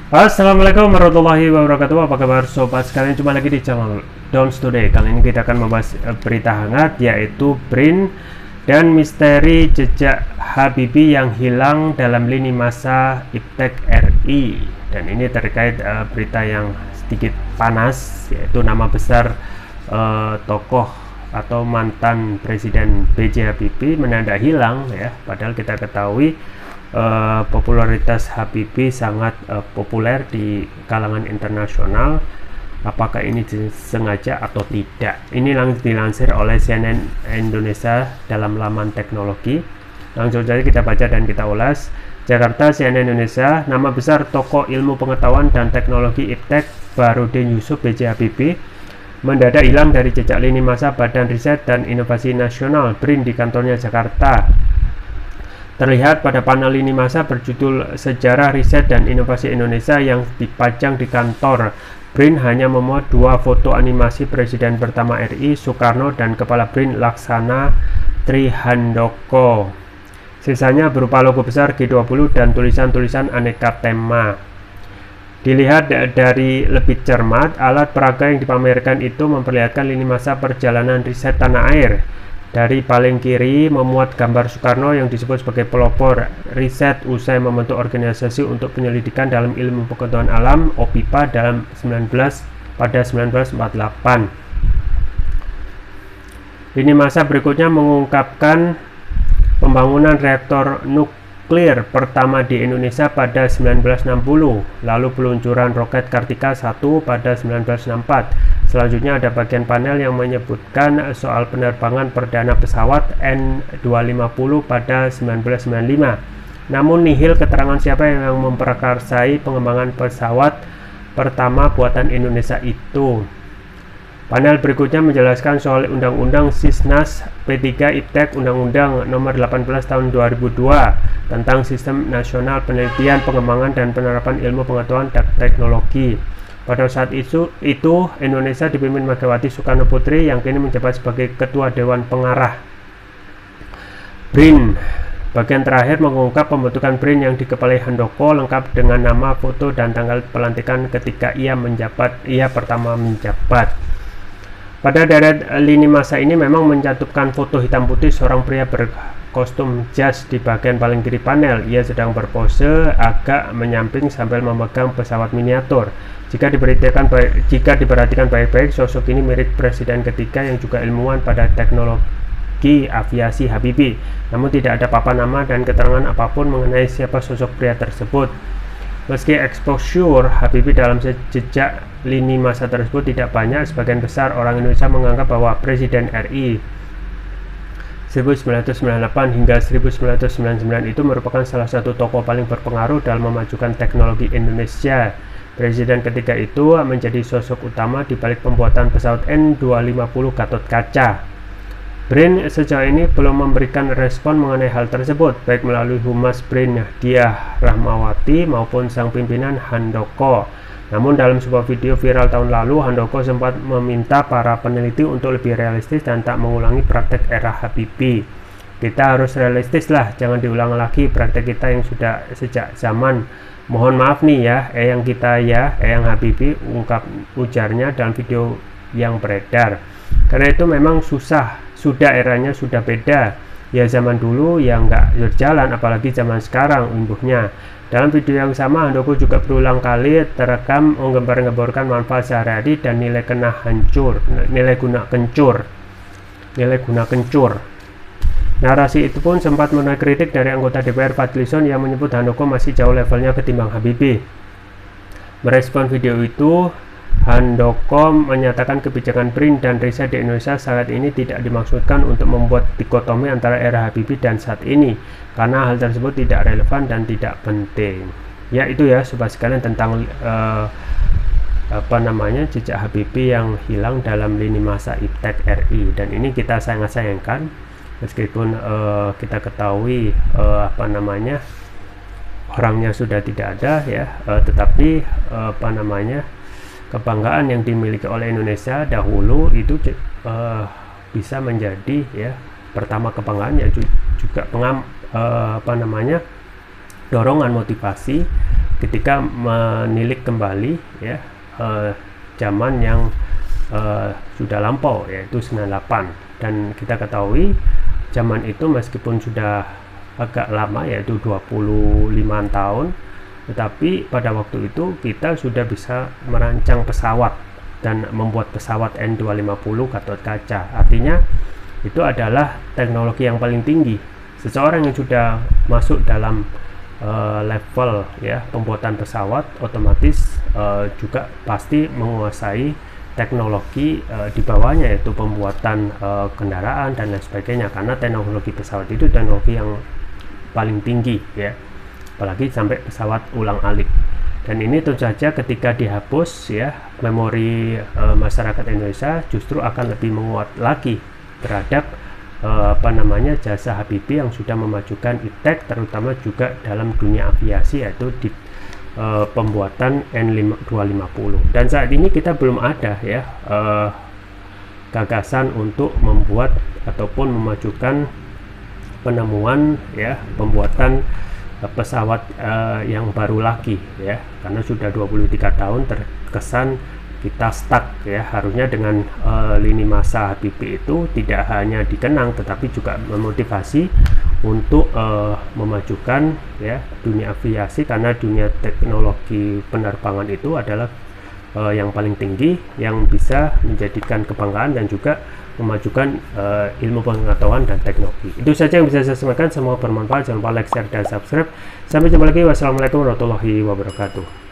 Assalamualaikum warahmatullahi wabarakatuh. Apa kabar sobat sekalian? Jumpa lagi di channel Dons Today. Kali ini kita akan membahas berita hangat, yaitu BRIN dan misteri jejak Habibie yang hilang dalam lini masa Iptek RI. Dan ini terkait berita yang sedikit panas, yaitu nama besar tokoh atau mantan Presiden B.J. Habibie mendadak hilang ya. Padahal kita ketahui popularitas Habibie sangat populer di kalangan internasional. Apakah ini sengaja atau tidak? Ini langsung dilansir oleh CNN Indonesia dalam laman teknologi. Langsung saja kita baca dan kita ulas. Jakarta, CNN Indonesia. Nama besar tokoh ilmu pengetahuan dan teknologi Iptek Baharudin Yusuf B.J. Habibie mendadak hilang dari jejak lini masa Badan Riset dan Inovasi Nasional BRIN di kantornya Jakarta. Terlihat pada panel lini masa berjudul Sejarah Riset dan Inovasi Indonesia yang dipajang di kantor BRIN hanya memuat dua foto animasi Presiden pertama RI Soekarno dan Kepala BRIN Laksana Trihandoko. Sisanya berupa logo besar G20 dan tulisan-tulisan aneka tema. Dilihat dari lebih cermat, alat peraga yang dipamerkan itu memperlihatkan lini masa perjalanan riset tanah air. Dari paling kiri memuat gambar Soekarno yang disebut sebagai pelopor riset usai membentuk organisasi untuk penyelidikan dalam ilmu pengetahuan alam (OPIPA) pada 1948. Lini masa berikutnya mengungkapkan pembangunan reaktor nuklir pertama di Indonesia pada 1960, lalu peluncuran roket Kartika 1 pada 1964. Selanjutnya ada bagian panel yang menyebutkan soal penerbangan perdana pesawat N250 pada 1995. Namun nihil keterangan siapa yang memprakarsai pengembangan pesawat pertama buatan Indonesia itu. Panel berikutnya menjelaskan soal Undang-Undang Sisnas P3 Iptek Undang-Undang Nomor 18 Tahun 2002 tentang Sistem Nasional Penelitian, Pengembangan dan Penerapan Ilmu Pengetahuan dan Teknologi. Pada saat itu Indonesia dipimpin Megawati Soekarno Putri yang kini menjabat sebagai Ketua Dewan Pengarah BRIN. Bagian terakhir mengungkap pembentukan BRIN yang dikepalai Handoko lengkap dengan nama, foto, dan tanggal pelantikan ketika ia pertama menjabat. Pada deret lini masa ini memang mencantumkan foto hitam putih seorang pria berkostum jas di bagian paling kiri panel. Ia sedang berpose agak menyamping sambil memegang pesawat miniatur. Jika diperhatikan baik-baik, sosok ini mirip presiden ketiga yang juga ilmuwan pada teknologi aviasi Habibie. Namun tidak ada papan nama dan keterangan apapun mengenai siapa sosok pria tersebut. Meski exposure Habibie dalam jejak lini masa tersebut tidak banyak, sebagian besar orang Indonesia menganggap bahwa Presiden RI 1998 hingga 1999 itu merupakan salah satu tokoh paling berpengaruh dalam memajukan teknologi Indonesia. Presiden ketiga itu menjadi sosok utama di balik pembuatan pesawat N250 Gatot Kaca. BRIN sejauh ini belum memberikan respon mengenai hal tersebut, baik melalui Humas BRIN Diah Rahmawati maupun sang pimpinan Handoko. Namun dalam sebuah video viral tahun lalu, Handoko sempat meminta para peneliti untuk lebih realistis dan tak mengulangi praktek era Habibie. Kita harus realistis lah, jangan diulang lagi praktek kita yang sudah sejak zaman. Mohon maaf nih ya, eyang kita ya, eyang Habibie, ujarnya dalam video yang beredar. Karena itu memang sudah eranya sudah beda. Ya zaman dulu ya nggak berjalan, apalagi zaman sekarang, umbuhnya. Dalam video yang sama, Handoko juga berulang kali terekam menggembar-gemborkan manfaat sehari-hari dan nilai guna kencur. Narasi itu pun sempat menuai kritik dari anggota DPR Fadlizon yang menyebut Handoko masih jauh levelnya ketimbang Habibie. Merespon video itu, Handoko menyatakan kebijakan BRIN dan riset di Indonesia saat ini tidak dimaksudkan untuk membuat dikotomi antara era Habibie dan saat ini, karena hal tersebut tidak relevan dan tidak penting. Ya itu ya sobat sekalian tentang jejak Habibie yang hilang dalam lini masa Iptek RI, dan ini kita sangat sayangkan. Meskipun kita ketahui orangnya sudah tidak ada ya, tetapi kebanggaan yang dimiliki oleh Indonesia dahulu itu bisa menjadi ya pertama kebanggaan, ya juga dorongan motivasi ketika menilik kembali ya zaman yang sudah lampau, yaitu 98. Dan kita ketahui zaman itu meskipun sudah agak lama, yaitu 25 tahun, tetapi pada waktu itu kita sudah bisa merancang pesawat dan membuat pesawat N250 Gatot Kaca. Artinya itu adalah teknologi yang paling tinggi. Seseorang yang sudah masuk dalam level ya pembuatan pesawat, otomatis juga pasti menguasai teknologi di bawahnya, yaitu pembuatan kendaraan dan lain sebagainya, karena teknologi pesawat itu teknologi yang paling tinggi ya, apalagi sampai pesawat ulang-alik. Dan ini tentu saja ketika dihapus ya, memori masyarakat Indonesia justru akan lebih menguat lagi terhadap jasa Habibie yang sudah memajukan iptek, terutama juga dalam dunia aviasi, yaitu di pembuatan N250. Dan saat ini kita belum ada ya gagasan untuk membuat ataupun memajukan penemuan ya pembuatan pesawat yang baru lagi ya, karena sudah 23 tahun terkesan kita stuck ya. Harusnya dengan lini masa Habibie itu tidak hanya dikenang tetapi juga memotivasi untuk memajukan ya dunia aviasi, karena dunia teknologi penerbangan itu adalah yang paling tinggi, yang bisa menjadikan kebanggaan dan juga memajukan ilmu pengetahuan dan teknologi. Itu saja yang bisa saya sampaikan, semoga bermanfaat. Jangan lupa like, share, dan subscribe. Sampai jumpa lagi. Wassalamualaikum warahmatullahi wabarakatuh.